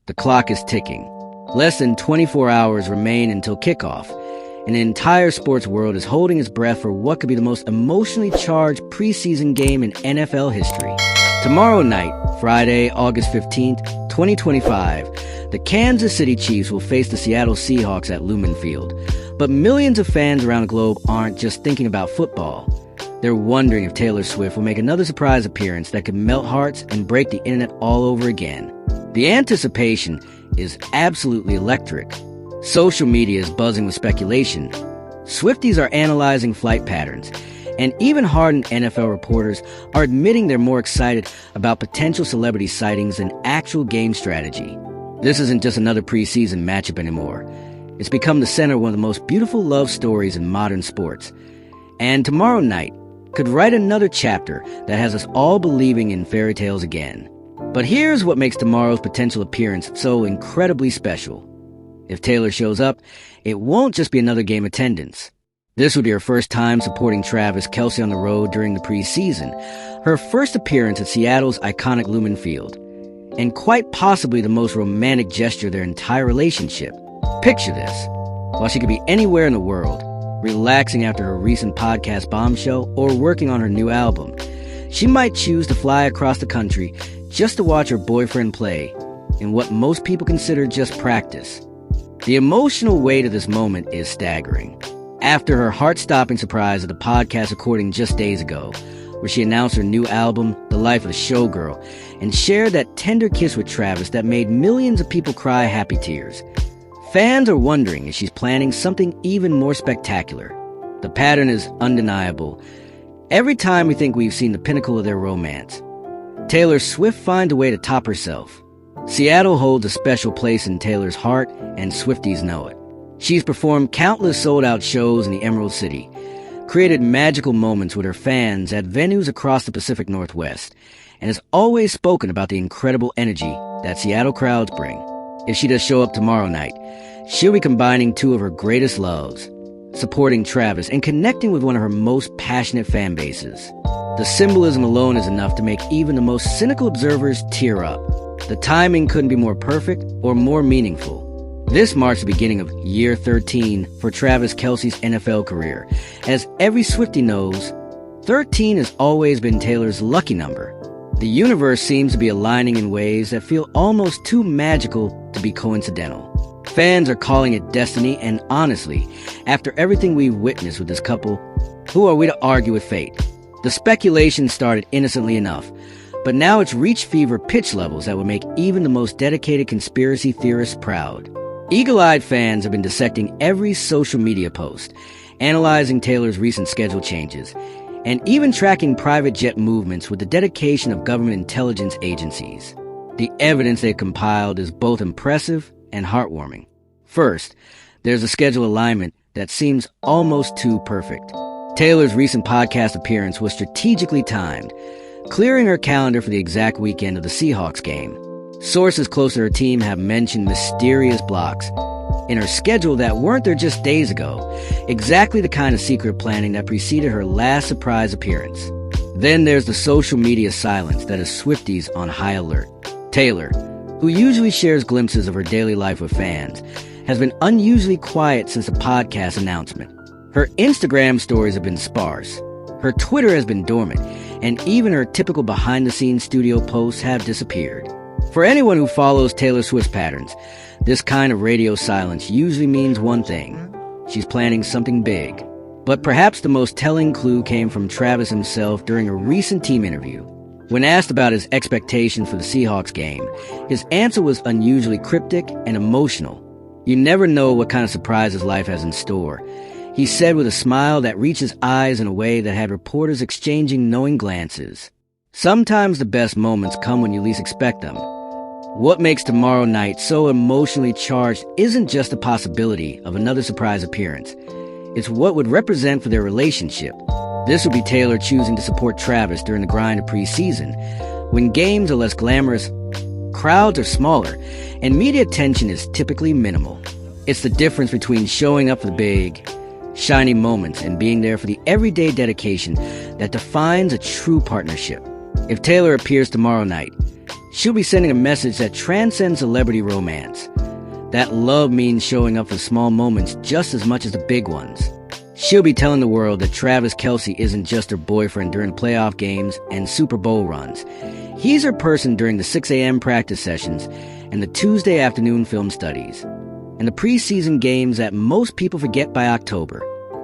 The clock is ticking. Less than 24 hours remain until kickoff, and the entire sports world is holding its breath for what could be the most emotionally charged preseason game in NFL history. Tomorrow night, Friday, August 15th, 2025, the Kansas City Chiefs will face the Seattle Seahawks at Lumen Field. But millions of fans around the globe aren't just thinking about football. They're wondering if Taylor Swift will make another surprise appearance that could melt hearts and break the internet all over again. The anticipation is absolutely electric. Social media is buzzing with speculation. Swifties are analyzing flight patterns, and even hardened NFL reporters are admitting they're more excited about potential celebrity sightings than actual game strategy. This isn't just another preseason matchup anymore. It's become the center of one of the most beautiful love stories in modern sports. And tomorrow night could write another chapter that has us all believing in fairy tales again. But here's what makes tomorrow's potential appearance so incredibly special. If Taylor shows up, it won't just be another game attendance. This would be her first time supporting Travis Kelce on the road during the preseason, her first appearance at Seattle's iconic Lumen Field, and quite possibly the most romantic gesture of their entire relationship. Picture this. While she could be anywhere in the world, relaxing after her recent podcast bombshell or working on her new album, she might choose to fly across the country just to watch her boyfriend play in what most people consider just practice. The emotional weight of this moment is staggering. After her heart-stopping surprise at the podcast recording just days ago, where she announced her new album, The Life of a Showgirl, and shared that tender kiss with Travis that made millions of people cry happy tears, fans are wondering if she's planning something even more spectacular. The pattern is undeniable. Every time we think we've seen the pinnacle of their romance, Taylor Swift finds a way to top herself. Seattle holds a special place in Taylor's heart, and Swifties know it. She's performed countless sold-out shows in the Emerald City, created magical moments with her fans at venues across the Pacific Northwest, and has always spoken about the incredible energy that Seattle crowds bring. If she does show up tomorrow night, she'll be combining two of her greatest loves, supporting Travis and connecting with one of her most passionate fan bases. The symbolism alone is enough to make even the most cynical observers tear up. The timing couldn't be more perfect or more meaningful. This marks the beginning of year 13 for Travis Kelce's NFL career. As every Swiftie knows, 13 has always been Taylor's lucky number. The universe seems to be aligning in ways that feel almost too magical to be coincidental. Fans are calling it destiny, and honestly, after everything we've witnessed with this couple, who are we to argue with fate? The speculation started innocently enough, but now it's reached fever pitch levels that would make even the most dedicated conspiracy theorists proud. Eagle-eyed fans have been dissecting every social media post, analyzing Taylor's recent schedule changes, and even tracking private jet movements with the dedication of government intelligence agencies. The evidence they've compiled is both impressive and heartwarming. First, there's a schedule alignment that seems almost too perfect. Taylor's recent podcast appearance was strategically timed, clearing her calendar for the exact weekend of the Seahawks game. Sources close to her team have mentioned mysterious blocks in her schedule that weren't there just days ago, exactly the kind of secret planning that preceded her last surprise appearance. Then there's the social media silence that is Swifties on high alert. Taylor, who usually shares glimpses of her daily life with fans, has been unusually quiet since the podcast announcement. Her Instagram stories have been sparse. Her Twitter has been dormant, and even her typical behind-the-scenes studio posts have disappeared. For anyone who follows Taylor Swift's patterns, this kind of radio silence usually means one thing. She's planning something big. But perhaps the most telling clue came from Travis himself during a recent team interview. When asked about his expectation for the Seahawks game, his answer was unusually cryptic and emotional. You never know what kind of surprises life has in store. He said with a smile that reached his eyes in a way that had reporters exchanging knowing glances. Sometimes the best moments come when you least expect them. What makes tomorrow night so emotionally charged isn't just the possibility of another surprise appearance. It's what would represent for their relationship. This would be Taylor choosing to support Travis during the grind of preseason, when games are less glamorous, crowds are smaller, and media attention is typically minimal. It's the difference between showing up for the big, shiny moments and being there for the everyday dedication that defines a true partnership. If Taylor appears tomorrow night, She'll be sending a message that transcends celebrity romance. That love means showing up for small moments just as much as the big ones. She'll be telling the world that Travis Kelce isn't just her boyfriend during playoff games and Super Bowl runs. He's her person during the 6 a.m. practice sessions and the Tuesday afternoon film studies, and the preseason games that most people forget by October.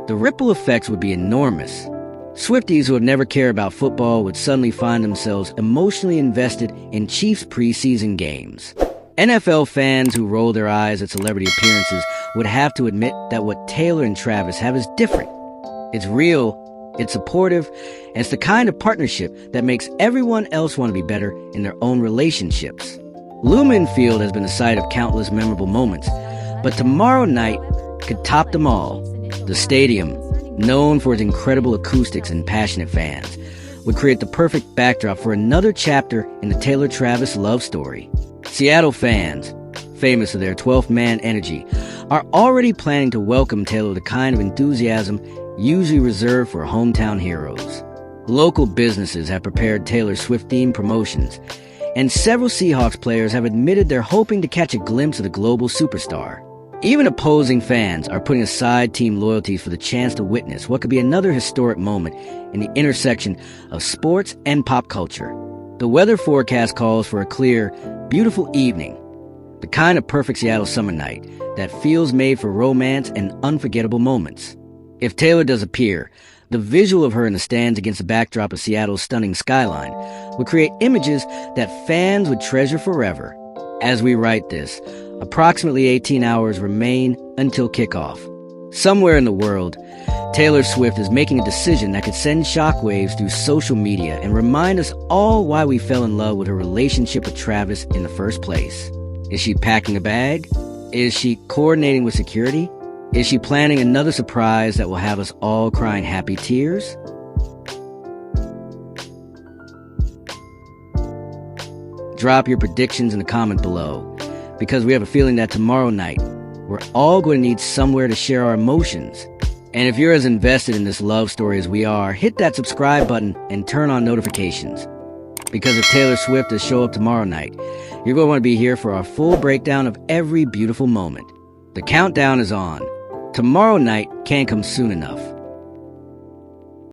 The ripple effects would be enormous. Swifties who have never cared about football would suddenly find themselves emotionally invested in Chiefs preseason games. NFL fans who roll their eyes at celebrity appearances would have to admit that what Taylor and Travis have is different. It's real, it's supportive, and it's the kind of partnership that makes everyone else want to be better in their own relationships. Lumen Field has been the site of countless memorable moments, but tomorrow night could top them all. The stadium, known for its incredible acoustics and passionate fans, would create the perfect backdrop for another chapter in the Taylor-Travis love story. Seattle fans, famous for their 12th man energy, are already planning to welcome Taylor with the kind of enthusiasm usually reserved for hometown heroes. Local businesses have prepared Taylor Swift-themed promotions, and several Seahawks players have admitted they're hoping to catch a glimpse of the global superstar. Even opposing fans are putting aside team loyalties for the chance to witness what could be another historic moment in the intersection of sports and pop culture. The weather forecast calls for a clear, beautiful evening, the kind of perfect Seattle summer night that feels made for romance and unforgettable moments. If Taylor does appear, the visual of her in the stands against the backdrop of Seattle's stunning skyline would create images that fans would treasure forever. As we write this, approximately 18 hours remain until kickoff. Somewhere in the world, Taylor Swift is making a decision that could send shockwaves through social media and remind us all why we fell in love with her relationship with Travis in the first place. Is she packing a bag? Is she coordinating with security? Is she planning another surprise that will have us all crying happy tears? Drop your predictions in the comment below, because we have a feeling that tomorrow night, we're all going to need somewhere to share our emotions. And if you're as invested in this love story as we are, hit that subscribe button and turn on notifications. Because if Taylor Swift does show up tomorrow night, you're going to want to be here for our full breakdown of every beautiful moment. The countdown is on. Tomorrow night can't come soon enough.